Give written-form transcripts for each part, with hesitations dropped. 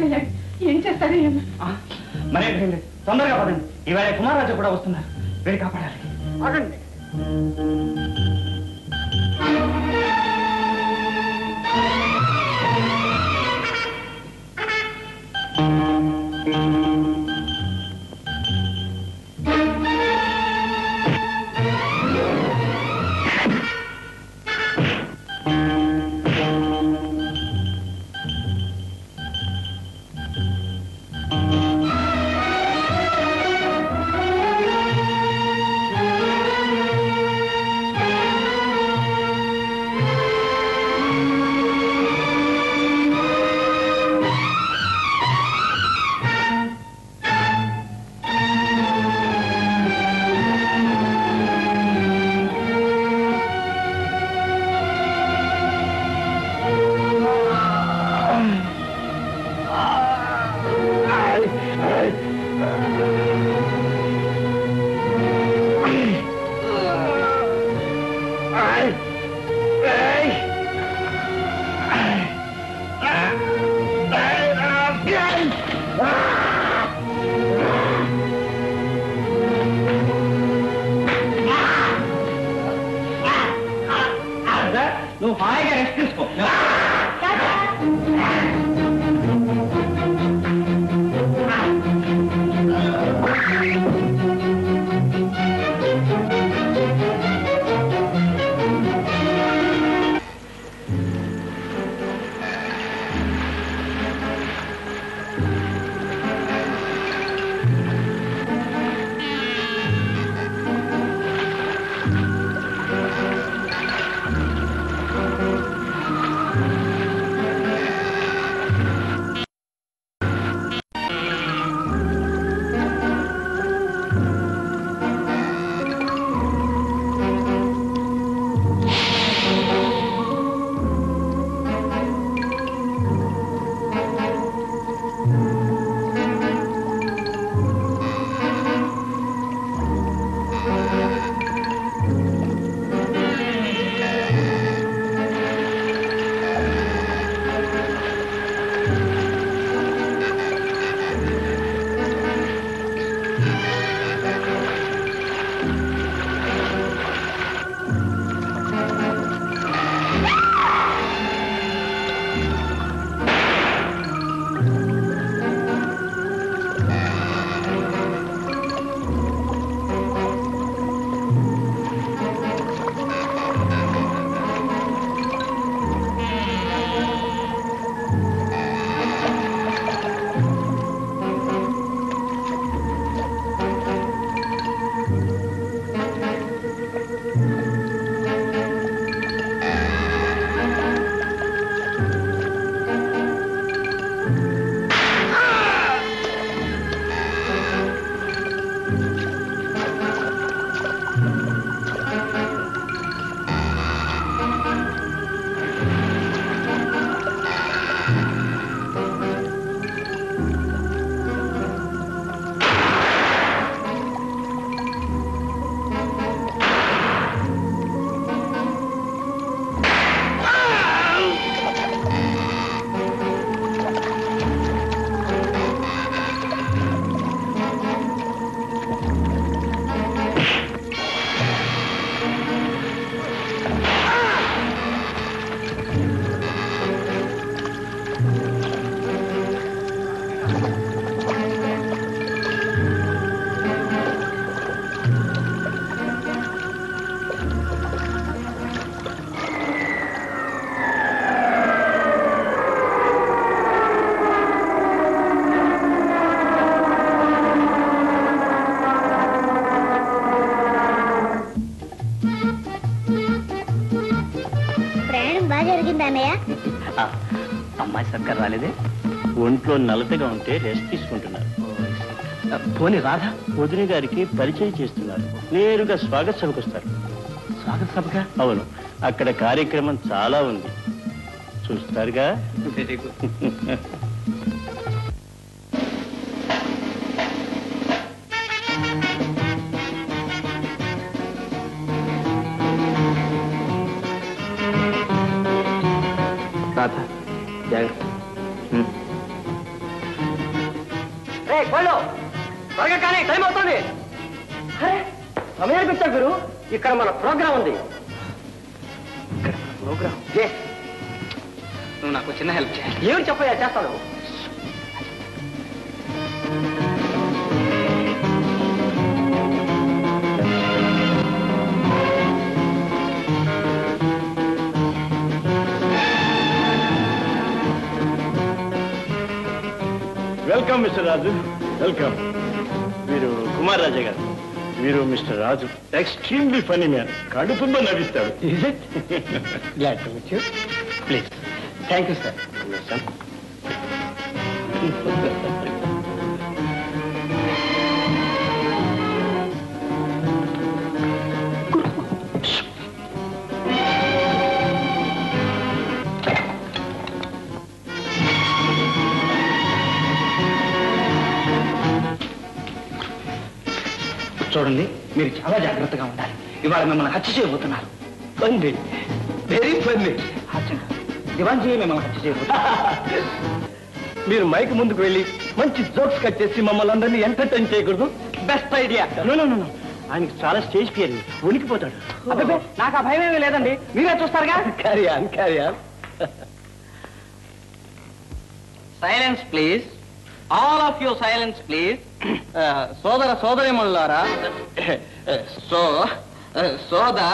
చేయాలి. ఏం చేస్తారో ఏమో. మరేం లేదు, తొందరగా పదండి. ఇవాళ కుమారరాజు కూడా వస్తున్నారు, వెళ్ళి కాపాడాలి. ఆగండి. నువ్వు హాయిగా రెస్ట్ తీసుకో. అమ్మాయి సర్కార్ రాలేదే? ఒంట్లో నలతగా ఉంటే రెస్ట్ తీసుకుంటున్నారు. పోనీ రాధా? వదిన గారికి పరిచయం చేస్తున్నారు. నేరుగా స్వాగత సభకు వస్తారు. స్వాగత సభగా? అవును, అక్కడ కార్యక్రమం చాలా ఉంది, చూస్తారుగా. రాధా జాగ్రత్త. వాళ్ళు త్వరగా కానీ టైం అవుతుంది. సమయానికి వచ్చారు గురు. ఇక్కడ మన ప్రోగ్రాం ఉంది. ప్రోగ్రాం నువ్వు నాకు చిన్న హెల్ప్ చేయాలి. ఏమిటి చెప్పయ్యా? చేస్తాను. Welcome mister Raju. వెల్కమ్. మీరు కుమార్ రాజా గారు. మీరు mister Raju. Extremely funny man. కడుపుందో నవ్విస్తాడు. Glad to meet you. Please. Thank you sir. చూడండి, మీరు చాలా జాగ్రత్తగా ఉండాలి. ఇవాళ మిమ్మల్ని హత్య చేయబోతున్నారు. Funny, very funny. దివాన్జీ మిమ్మల్ని హత్య చేయబోతున్నారు. మీరు మైక్ ముందుకు వెళ్ళి మంచి జోక్స్ కట్ చేసి మమ్మల్ని అందరినీ ఎంటర్టైన్ చేయకూడదు. Best idea. ఆయనకి చాలా స్టేజ్ ఫియర్, ఉనికిపోతాడు. అబ్బే, నాకు ఆ భయం ఏమీ లేదండి. మీరే చూస్తారుగా. Carry on, carry on. Silence please. All of you silence please. సోదర సోదరిమణులారా, సోదా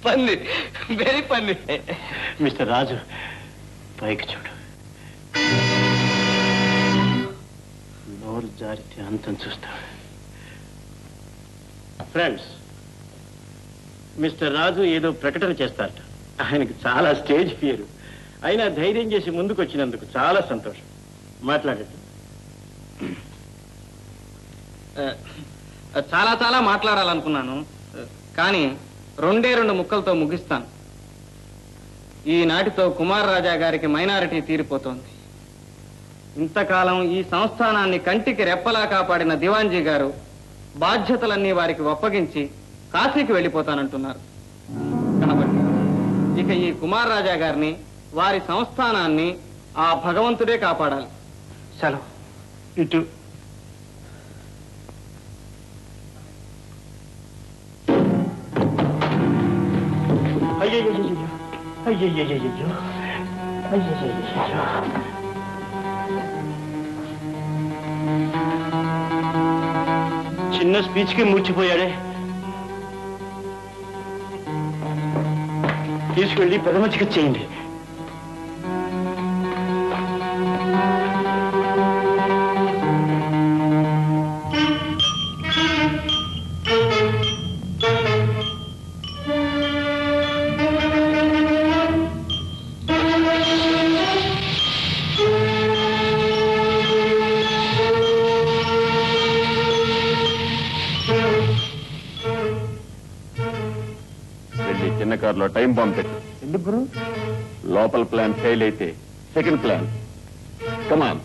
పన్ని, వెరీ పన్ని. మిస్టర్ రాజు, పైకి చూడు. నోరు జారితే అంతం చూస్తాడు. ఫ్రెండ్స్, మిస్టర్ రాజు ఏదో ప్రకటన చేస్తారట. ఆయనకు చాలా స్టేజ్ ఫియర్. అయినా ధైర్యం చేసి ముందుకు వచ్చినందుకు చాలా సంతోషం. మాట్లాడండి. చాలా చాలా మాట్లాడాలనుకున్నాను, కానీ 2 ముక్కలతో ముగిస్తాను. ఈనాటితో కుమార్ రాజా గారికి మైనారిటీ తీరిపోతోంది. ఇంతకాలం ఈ సంస్థానాన్ని కంటికి రెప్పలా కాపాడిన దివాన్జీ గారు బాధ్యతలన్నీ వారికి ఒప్పగించి కాశీకి వెళ్ళిపోతానంటున్నారు. కాబట్టి ఇక ఈ కుమార్ రాజా గారిని, వారి సంస్థానాన్ని ఆ భగవంతుడే కాపాడాలి. సెలవు. ఇటు. చిన్న స్పీచ్ కి మూర్చిపోయాడే. తీసుకెళ్ళి ప్రథమ చికిత్స చేయండి. చిన్న కారులో టైం బాంబ్ పెట్టు. ఎందుకు గురు? లోపల ప్లాన్ ఫెయిల్ అయితే సెకండ్ ప్లాన్. కమాన్.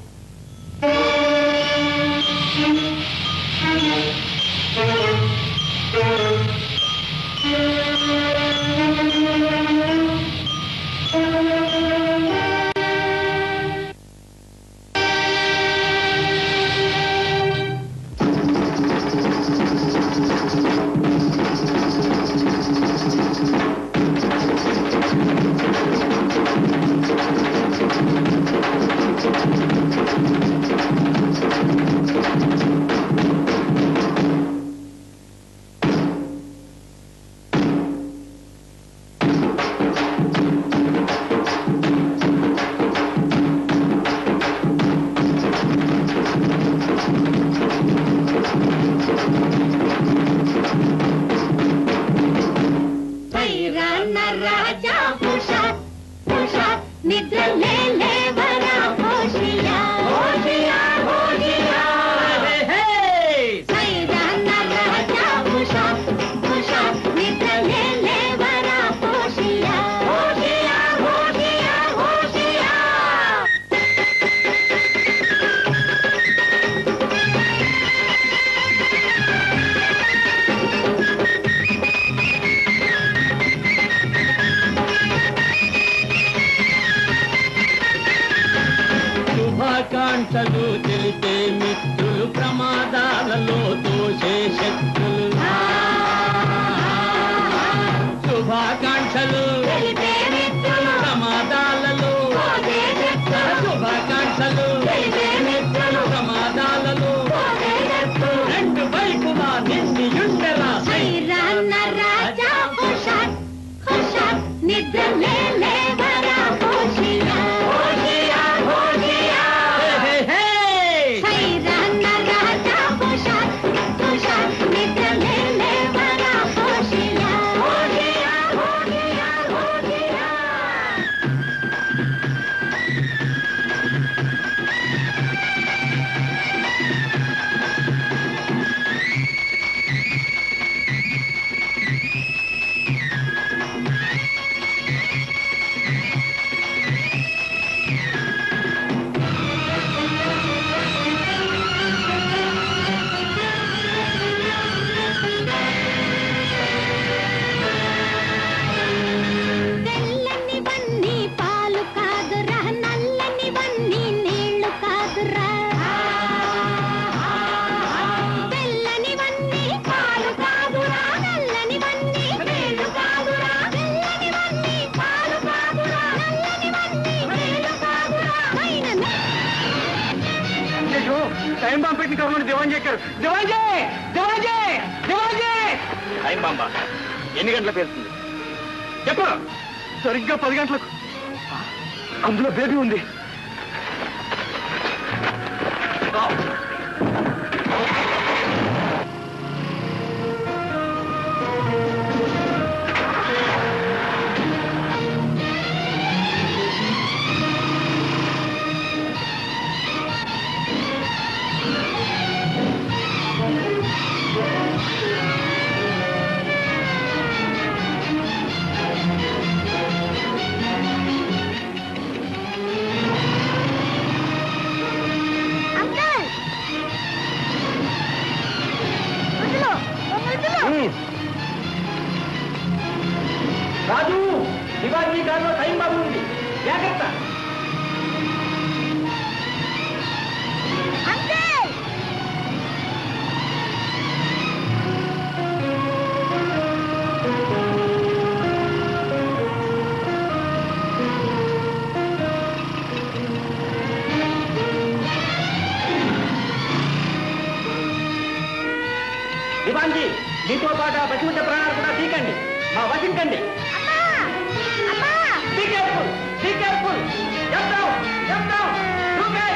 శక్తులు శుభాకాంక్షలు ప్రమాదాలలో శుభాకాంక్షలు ప్రమాదాలలో రెండు వైపులా నిండియుండరా రాజా నిద్ర లేవరా టైం బాంబ్ పెట్టిన కవర్లో దివాన్ చేశారు. టైం బాంబా ఎన్ని గంటల పేరుతుంది చెప్పు. సరిగ్గా 10 గంటలకు. అందులో బేబీ ఉంది. రాజు శివాజీ గారిలో టైం బాబు ఉంది, జాగ్రత్త. దివాన్జీ మీతో పాటు ఆ పశువుల ప్రాణాలు కూడా తీకండి, మా వసించండి. Be careful! Be careful! Jump down! Jump down! Look at!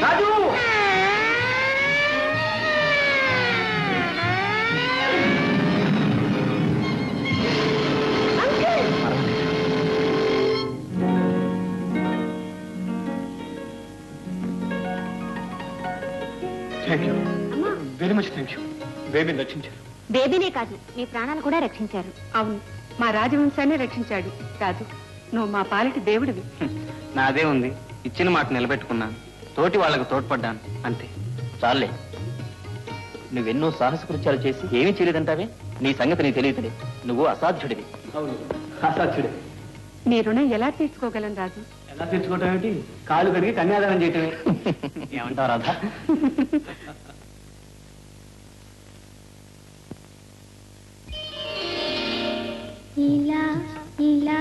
Raju! Very much thank you. బేబీని రక్షించారు. బేబీనే కాదు, మీ ప్రాణాలు కూడా రక్షించారు. అవును, మా రాజవంశాన్ని రక్షించాడు రాజు. నువ్వు మా పాలిటి దేవుడివి. నాదే ఉంది, ఇచ్చిన మాట నిలబెట్టుకున్నాను. తోటి వాళ్ళకు తోడ్పడ్డాను, అంతే. చాలే, నువ్వెన్నో సాహస కృత్యాలు చేసి ఏమీ చేయలేదంటావే. నీ సంగతి నీ తెలియదులే. నువ్వు అసాధ్యుడివి. అవును, అసాధ్యుడే. నీ రుణం ఎలా తీర్చుకోగలను రాజు? ఎలా తెచ్చుకోవటం ఏంటి? కాలు కడిగి కన్యాదానం చేయటమే. ఏమంటావు రాధా? ఇలా ఇలా